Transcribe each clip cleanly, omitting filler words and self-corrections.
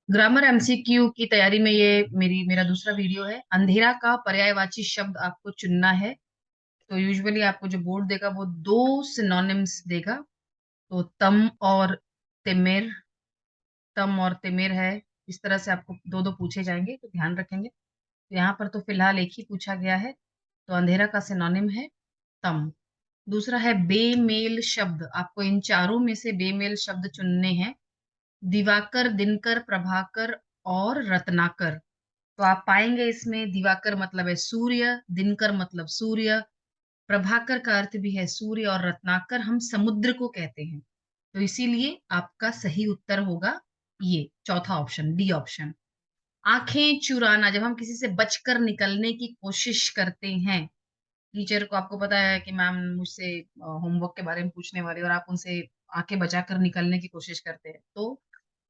Grammar MCQ की तैयारी में ये मेरा दूसरा वीडियो है। अंधेरा का पर्यायवाची शब्द आपको चुनना है। तो यूजुअली आपको जो बोर्ड देगा वो दो सिनोनिम्स देगा। तो तिमिर तम और तिमिर है। इस तरह से आपको दो दो पूछे जाएंगे, तो ध्यान रखेंगे। तो यहाँ पर तो फिलहाल एक ही पूछा गया है। तो अंधेरा का सिनोनिम है तम। दूसरा है बेमेल शब्द। आपको इन चारों में से बेमेल शब्द चुनने हैं। दिवाकर, दिनकर, प्रभाकर और रत्नाकर। तो आप पाएंगे इसमें दिवाकर मतलब है सूर्य, दिनकर मतलब सूर्य, प्रभाकर का अर्थ भी है सूर्य, और रत्नाकर हम समुद्र को कहते हैं। तो इसीलिए आपका सही उत्तर होगा ये चौथा ऑप्शन, डी ऑप्शन। आंखें चुराना, जब हम किसी से बचकर निकलने की कोशिश करते हैं। टीचर को, आपको पता है कि मैम मुझसे होमवर्क के बारे में पूछने वाली, और आप उनसे आंखें बचाकर निकलने की कोशिश करते हैं। तो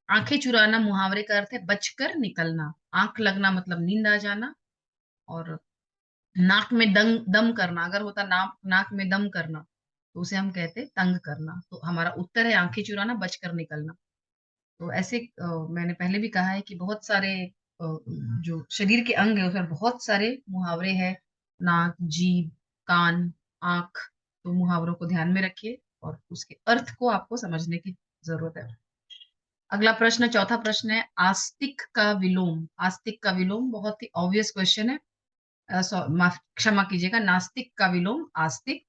आंखें चुराना मुहावरे का अर्थ है बचकर निकलना। आंख लगना मतलब नींद आ जाना। और नाक में दम करना, अगर होता नाक नाक में दम करना, तो उसे हम कहते हैं तंग करना। तो हमारा उत्तर है आंखें चुराना, बचकर निकलना। तो ऐसे मैंने पहले भी कहा है कि बहुत सारे जो शरीर के अंग है उसमें बहुत सारे मुहावरे हैं। नाक, जीभ, कान, आंख। तो मुहावरों को ध्यान में रखिए और उसके अर्थ को आपको समझने की जरूरत है। अगला प्रश्न, चौथा प्रश्न है आस्तिक का विलोम। आस्तिक का विलोम बहुत ही ऑब्वियस क्वेश्चन है। माफ क्षमा कीजिएगा, नास्तिक का विलोम आस्तिक।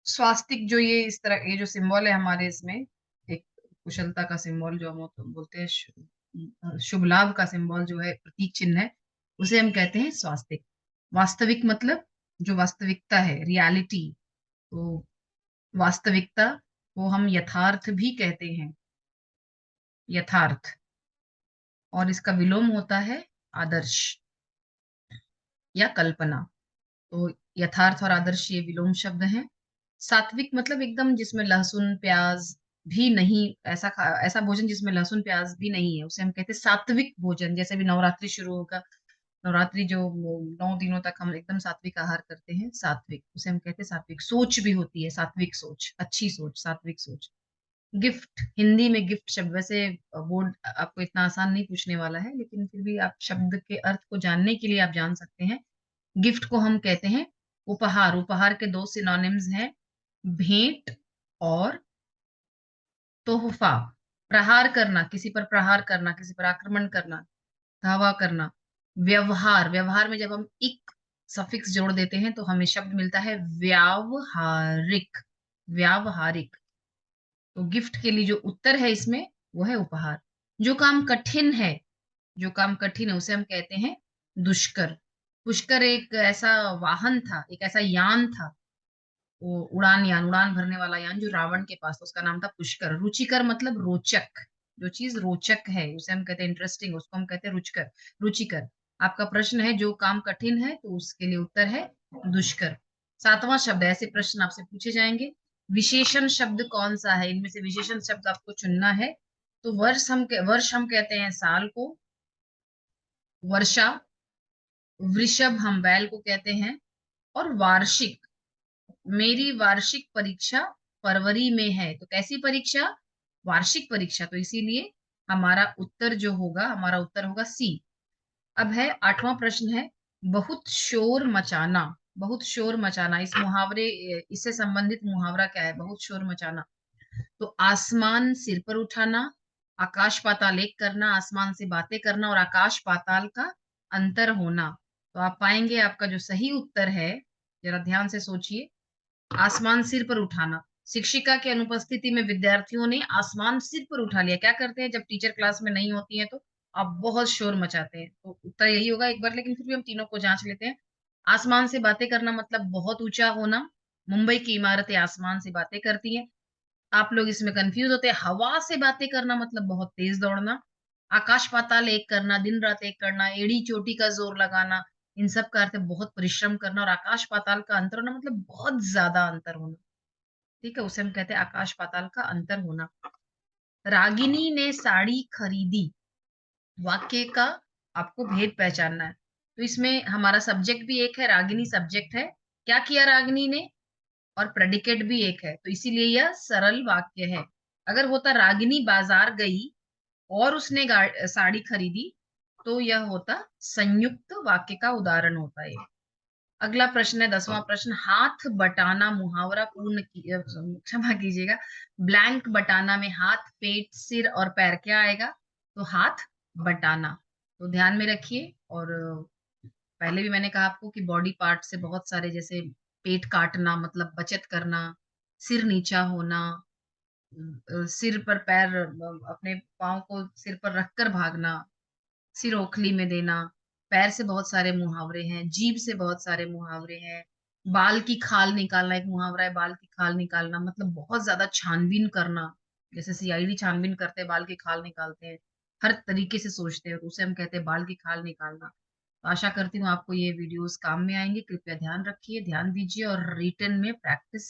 स्वास्तिक, जो ये इस तरह ये जो सिंबल है हमारे इसमें, एक कुशलता का सिंबल जो हम तो बोलते हैं, शुभ लाभ का सिंबल जो है, प्रतीक चिन्ह है, उसे हम कहते हैं स्वास्तिक। वास्तविक मतलब जो वास्तविकता है, रियलिटी। तो वास्तविकता को हम यथार्थ भी कहते हैं, यथार्थ। और इसका विलोम होता है आदर्श या कल्पना। तो यथार्थ और आदर्श ये विलोम शब्द हैं। सात्विक मतलब एकदम जिसमें लहसुन प्याज भी नहीं, ऐसा भोजन जिसमें लहसुन प्याज भी नहीं है, उसे हम कहते हैं सात्विक भोजन। जैसे भी नवरात्रि शुरू होगा, नवरात्रि जो 9 दिनों तक हम एकदम सात्विक आहार करते हैं, सात्विक, उसे हम कहते हैं सात्विक। सोच भी होती है सात्विक सोच, अच्छी सोच, सात्विक सोच। गिफ्ट, हिंदी में गिफ्ट शब्द, वैसे बोर्ड आपको इतना आसान नहीं पूछने वाला है, लेकिन फिर भी आप शब्द के अर्थ को जानने के लिए आप जान सकते हैं। गिफ्ट को हम कहते हैं उपहार। उपहार के दो सिनोनिम्स हैं, भेंट और तोहफा। प्रहार करना, किसी पर प्रहार करना, किसी पर आक्रमण करना, धावा करना। व्यवहार, व्यवहार में जब हम इक सफिक्स जोड़ देते हैं तो हमें शब्द मिलता है व्यावहारिक। व्यावहारिक। तो गिफ्ट के लिए जो उत्तर है इसमें वो है उपहार। जो काम कठिन है, जो काम कठिन है उसे हम कहते हैं दुष्कर। पुष्कर एक ऐसा वाहन था, एक ऐसा यान था, वो उड़ान यान, उड़ान भरने वाला यान जो रावण के पास था, उसका नाम था पुष्कर। रुचिकर मतलब रोचक। जो चीज रोचक है उसे हम कहते हैं इंटरेस्टिंग, उसको हम कहते हैं रुचकर, रुचिकर। आपका प्रश्न है जो काम कठिन है, तो उसके लिए उत्तर है दुष्कर। सातवां शब्द, ऐसे प्रश्न आपसे पूछे जाएंगे। विशेषण शब्द कौन सा है, इनमें से विशेषण शब्द आपको चुनना है। तो वर्ष हम कहते हैं साल को, वर्षा। वृषभ हम बैल को कहते हैं। और वार्षिक, मेरी वार्षिक परीक्षा फरवरी में है। तो कैसी परीक्षा, वार्षिक परीक्षा। तो इसीलिए हमारा उत्तर होगा सी। अब है आठवां प्रश्न है बहुत शोर मचाना। बहुत शोर मचाना, इस मुहावरे, इससे संबंधित मुहावरा क्या है, बहुत शोर मचाना। तो आसमान सिर पर उठाना, आकाश पाताल एक करना, आसमान से बातें करना और आकाश पाताल का अंतर होना। तो आप पाएंगे आपका जो सही उत्तर है, जरा ध्यान से सोचिए, आसमान सिर पर उठाना। शिक्षिका की अनुपस्थिति में विद्यार्थियों ने आसमान सिर पर उठा लिया। क्या करते हैं जब टीचर क्लास में नहीं होती है, तो आप बहुत शोर मचाते हैं। तो उत्तर यही होगा एक बार, लेकिन फिर भी हम तीनों को जांच लेते हैं। आसमान से बातें करना मतलब बहुत ऊंचा होना। मुंबई की इमारतें आसमान से बातें करती हैं। आप लोग इसमें कंफ्यूज होते हैं। हवा से बातें करना मतलब बहुत तेज दौड़ना। आकाश पाताल एक करना, दिन रात एक करना, एड़ी चोटी का जोर लगाना, इन सब का अर्थ है बहुत परिश्रम करना। और आकाश पाताल का अंतर होना मतलब बहुत ज्यादा अंतर होना। ठीक है, उसे हम कहते हैं आकाश पाताल का अंतर होना। रागिनी ने साड़ी खरीदी, वाक्य का आपको भेद पहचानना है। तो इसमें हमारा सब्जेक्ट भी एक है, रागिनी सब्जेक्ट है। क्या किया रागिनी ने, और प्रेडिकेट भी एक है, तो इसीलिए यह सरल वाक्य है। अगर होता रागिनी बाजार गई और उसने साड़ी खरीदी, तो यह होता संयुक्त वाक्य का उदाहरण होता है। अगला प्रश्न है 10वां प्रश्न, हाथ बटाना मुहावरा क्षमा कीजिएगा, ब्लैंक बटाना में हाथ, पेट, सिर और पैर क्या आएगा? तो हाथ बटाना। तो ध्यान में रखिए। और पहले भी मैंने कहा आपको कि बॉडी पार्ट से बहुत सारे, जैसे पेट काटना मतलब बचत करना, सिर नीचा होना, सिर पर पैर, अपने पाँव को सिर पर रखकर भागना, सिर ओखली में देना, पैर से बहुत सारे मुहावरे हैं, जीभ से बहुत सारे मुहावरे हैं, बाल की खाल निकालना एक मुहावरा है, बाल की खाल निकालना मतलब बहुत ज्यादा छानबीन करना, जैसे सीआईडी छानबीन करते हैं, बाल की खाल निकालते हैं, हर तरीके से सोचते हैं, उसे हम कहते हैं बाल की खाल निकालना। तो आशा करती हूँ आपको ये वीडियोस काम में आएंगे। कृपया ध्यान रखिए, ध्यान दीजिए और रिटन में प्रैक्टिस